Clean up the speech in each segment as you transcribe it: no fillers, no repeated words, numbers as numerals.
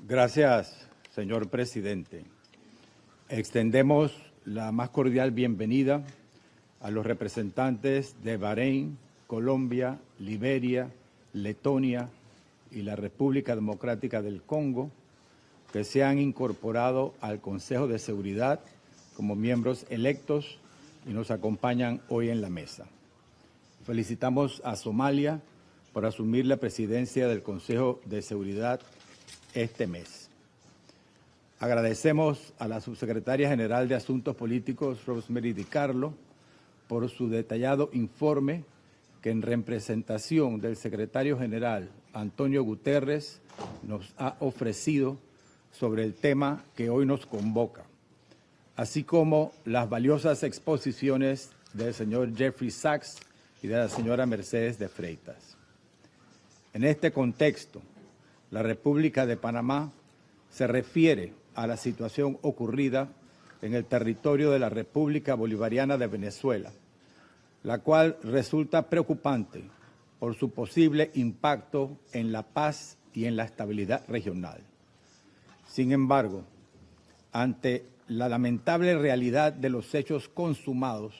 Gracias, señor presidente. Extendemos la más cordial bienvenida a los representantes de Bahrein, Colombia, Liberia, Letonia y la República Democrática del Congo, que se han incorporado al Consejo de Seguridad como miembros electos y nos acompañan hoy en la mesa. Felicitamos a Somalia por asumir la presidencia del Consejo de Seguridad este mes. Agradecemos a la subsecretaria general de Asuntos Políticos, Rosemary DiCarlo, por su detallado informe que en representación del secretario general Antonio Guterres nos ha ofrecido sobre el tema que hoy nos convoca, así como las valiosas exposiciones del señor Jeffrey Sachs y de la señora Mercedes de Freitas. En este contexto, la República de Panamá se refiere a la situación ocurrida en el territorio de la República Bolivariana de Venezuela, la cual resulta preocupante por su posible impacto en la paz y en la estabilidad regional. Sin embargo, ante la lamentable realidad de los hechos consumados,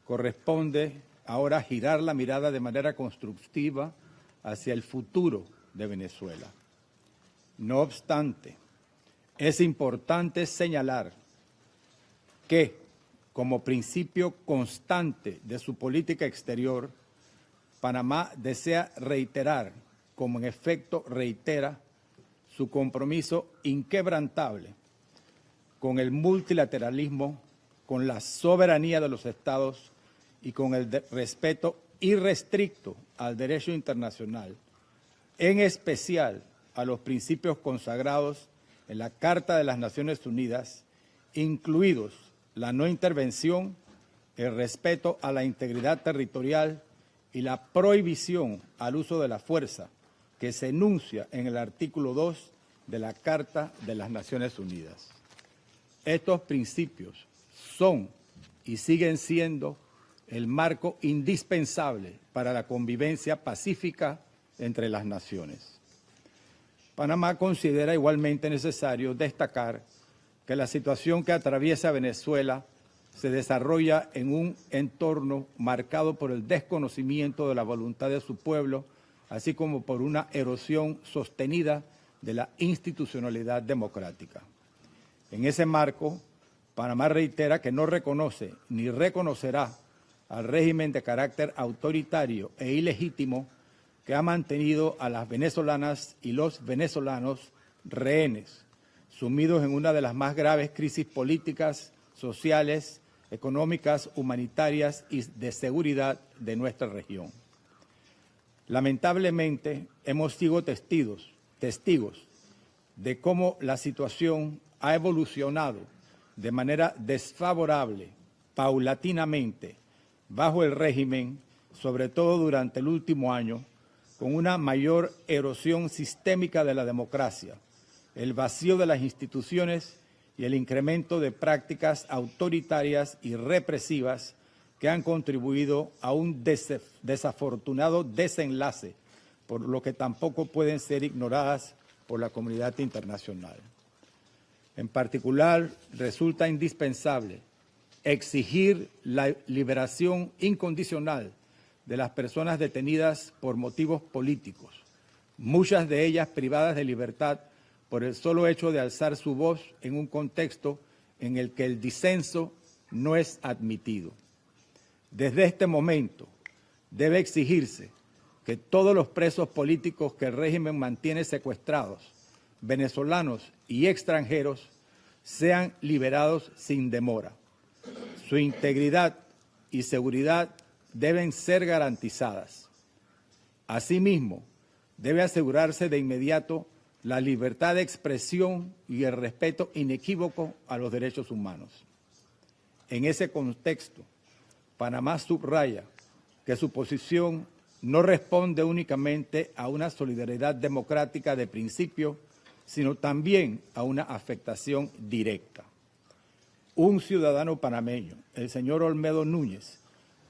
corresponde ahora girar la mirada de manera constructiva hacia el futuro de Venezuela. No obstante, es importante señalar que, como principio constante de su política exterior, Panamá desea reiterar, como en efecto reitera, su compromiso inquebrantable con el multilateralismo, con la soberanía de los Estados y con el respeto irrestricto al derecho internacional, en especial a los principios consagrados en la Carta de las Naciones Unidas, incluidos la no intervención, el respeto a la integridad territorial y la prohibición al uso de la fuerza, que se enuncia en el artículo 2 de la Carta de las Naciones Unidas. Estos principios son y siguen siendo el marco indispensable para la convivencia pacífica entre las naciones. Panamá considera igualmente necesario destacar que la situación que atraviesa Venezuela se desarrolla en un entorno marcado por el desconocimiento de la voluntad de su pueblo, así como por una erosión sostenida de la institucionalidad democrática. En ese marco, Panamá reitera que no reconoce ni reconocerá al régimen de carácter autoritario e ilegítimo que ha mantenido a las venezolanas y los venezolanos rehenes, sumidos en una de las más graves crisis políticas, sociales, económicas, humanitarias y de seguridad de nuestra región. Lamentablemente, hemos sido testigos de cómo la situación ha evolucionado de manera desfavorable, paulatinamente, bajo el régimen, sobre todo durante el último año, con una mayor erosión sistémica de la democracia, el vacío de las instituciones y el incremento de prácticas autoritarias y represivas que han contribuido a un desafortunado desenlace, por lo que tampoco pueden ser ignoradas por la comunidad internacional. En particular, resulta indispensable exigir la liberación incondicional de las personas detenidas por motivos políticos, muchas de ellas privadas de libertad por el solo hecho de alzar su voz en un contexto en el que el disenso no es admitido. Desde este momento debe exigirse que todos los presos políticos que el régimen mantiene secuestrados, venezolanos y extranjeros, sean liberados sin demora. Su integridad y seguridad deben ser garantizadas. Asimismo, debe asegurarse de inmediato la libertad de expresión y el respeto inequívoco a los derechos humanos. En ese contexto, Panamá subraya que su posición no responde únicamente a una solidaridad democrática de principio, sino también a una afectación directa. Un ciudadano panameño, el señor Olmedo Núñez,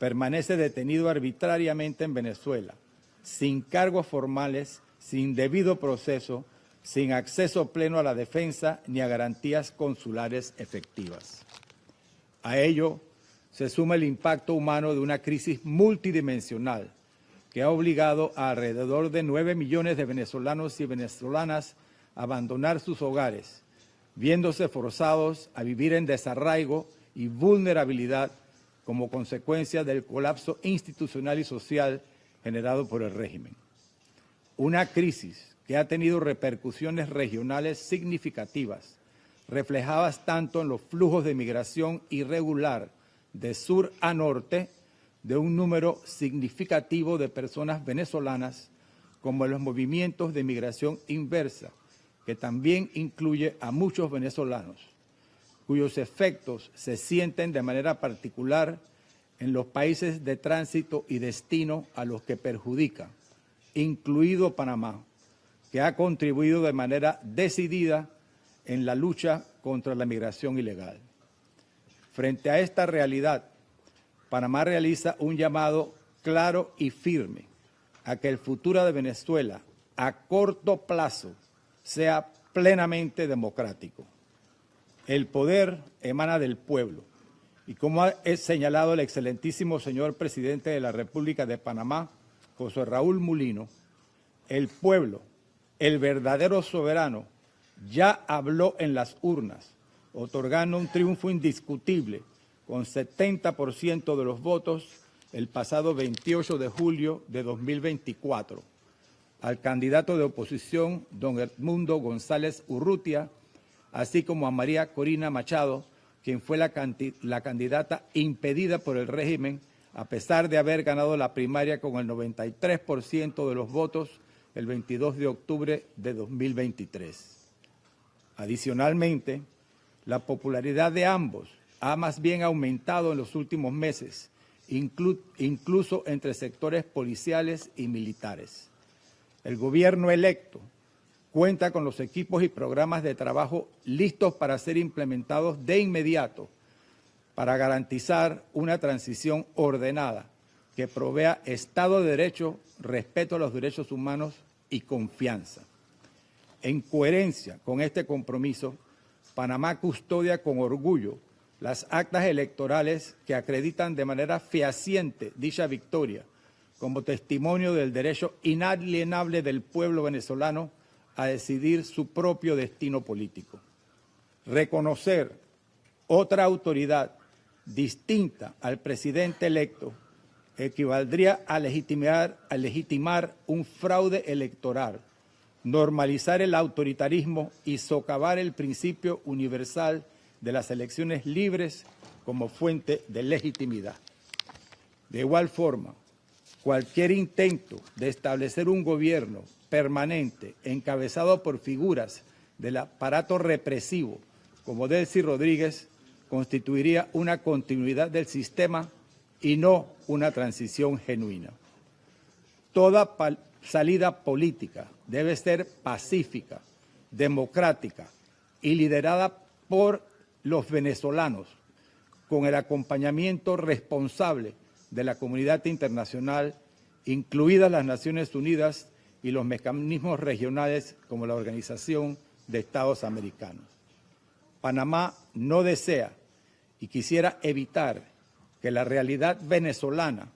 permanece detenido arbitrariamente en Venezuela, sin cargos formales, sin debido proceso, sin acceso pleno a la defensa ni a garantías consulares efectivas. A ello se suma el impacto humano de una crisis multidimensional que ha obligado a alrededor de 9 millones de venezolanos y venezolanas a abandonar sus hogares, viéndose forzados a vivir en desarraigo y vulnerabilidad como consecuencia del colapso institucional y social generado por el régimen. Una crisis que ha tenido repercusiones regionales significativas, reflejadas tanto en los flujos de migración irregular de sur a norte, de un número significativo de personas venezolanas, como en los movimientos de migración inversa, que también incluye a muchos venezolanos, cuyos efectos se sienten de manera particular en los países de tránsito y destino a los que perjudica, incluido Panamá, que ha contribuido de manera decidida en la lucha contra la migración ilegal. Frente a esta realidad, Panamá realiza un llamado claro y firme a que el futuro de Venezuela a corto plazo sea plenamente democrático. El poder emana del pueblo y, como ha señalado el excelentísimo señor presidente de la República de Panamá, José Raúl Mulino, el pueblo, el verdadero soberano, ya habló en las urnas, otorgando un triunfo indiscutible con 70% de los votos el pasado 28 de julio de 2024 al candidato de oposición, don Edmundo González Urrutia, así como a María Corina Machado, quien fue la candidata impedida por el régimen, a pesar de haber ganado la primaria con el 93% de los votos el 22 de octubre de 2023. Adicionalmente, la popularidad de ambos ha más bien aumentado en los últimos meses, incluso entre sectores policiales y militares. El gobierno electo cuenta con los equipos y programas de trabajo listos para ser implementados de inmediato para garantizar una transición ordenada que provea Estado de Derecho, respeto a los derechos humanos y confianza. En coherencia con este compromiso, Panamá custodia con orgullo las actas electorales que acreditan de manera fehaciente dicha victoria como testimonio del derecho inalienable del pueblo venezolano a decidir su propio destino político. Reconocer otra autoridad distinta al presidente electo equivaldría a legitimar un fraude electoral, normalizar el autoritarismo y socavar el principio universal de las elecciones libres como fuente de legitimidad. De igual forma, cualquier intento de establecer un gobierno permanente encabezado por figuras del aparato represivo como Delcy Rodríguez constituiría una continuidad del sistema y no una transición genuina. Toda salida política debe ser pacífica, democrática y liderada por los venezolanos, con el acompañamiento responsable de la comunidad internacional, incluidas las Naciones Unidas y los mecanismos regionales como la Organización de Estados Americanos. Panamá no desea y quisiera evitar que la realidad venezolana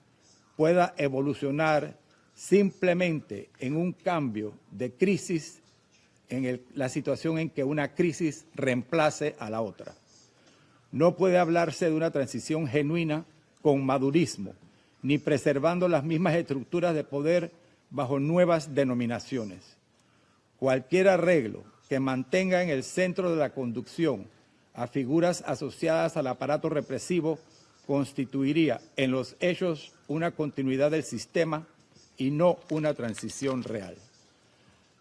pueda evolucionar simplemente en un cambio de crisis, en la situación en que una crisis reemplace a la otra. No puede hablarse de una transición genuina con madurismo, ni preservando las mismas estructuras de poder bajo nuevas denominaciones. Cualquier arreglo que mantenga en el centro de la conducción a figuras asociadas al aparato represivo constituiría en los hechos una continuidad del sistema y no una transición real.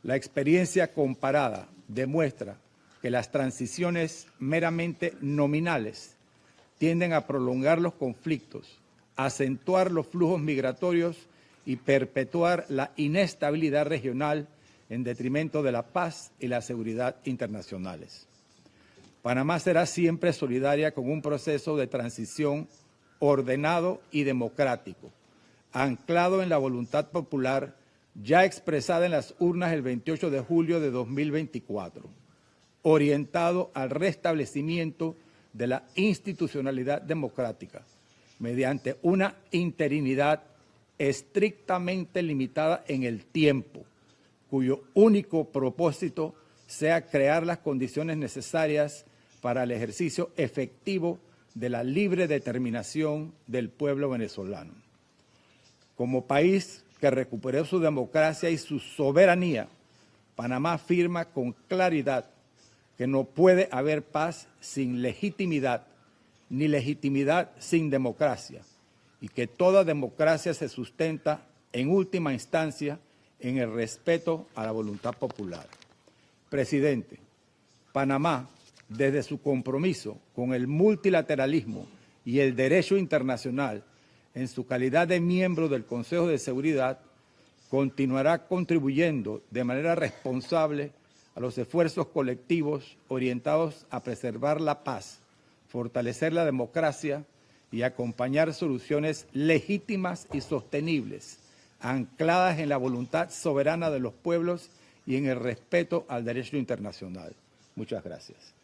La experiencia comparada demuestra que las transiciones meramente nominales tienden a prolongar los conflictos, acentuar los flujos migratorios y perpetuar la inestabilidad regional en detrimento de la paz y la seguridad internacionales. Panamá será siempre solidaria con un proceso de transición ordenado y democrático, anclado en la voluntad popular ya expresada en las urnas el 28 de julio de 2024, orientado al restablecimiento de la institucionalidad democrática mediante una interinidad estrictamente limitada en el tiempo, cuyo único propósito sea crear las condiciones necesarias para el ejercicio efectivo de la libre determinación del pueblo venezolano. Como país que recuperó su democracia y su soberanía, Panamá afirma con claridad que no puede haber paz sin legitimidad, ni legitimidad sin democracia, y que toda democracia se sustenta, en última instancia, en el respeto a la voluntad popular. Presidente, Panamá, desde su compromiso con el multilateralismo y el derecho internacional, en su calidad de miembro del Consejo de Seguridad, continuará contribuyendo de manera responsable a los esfuerzos colectivos orientados a preservar la paz, fortalecer la democracia y acompañar soluciones legítimas y sostenibles, ancladas en la voluntad soberana de los pueblos y en el respeto al derecho internacional. Muchas gracias.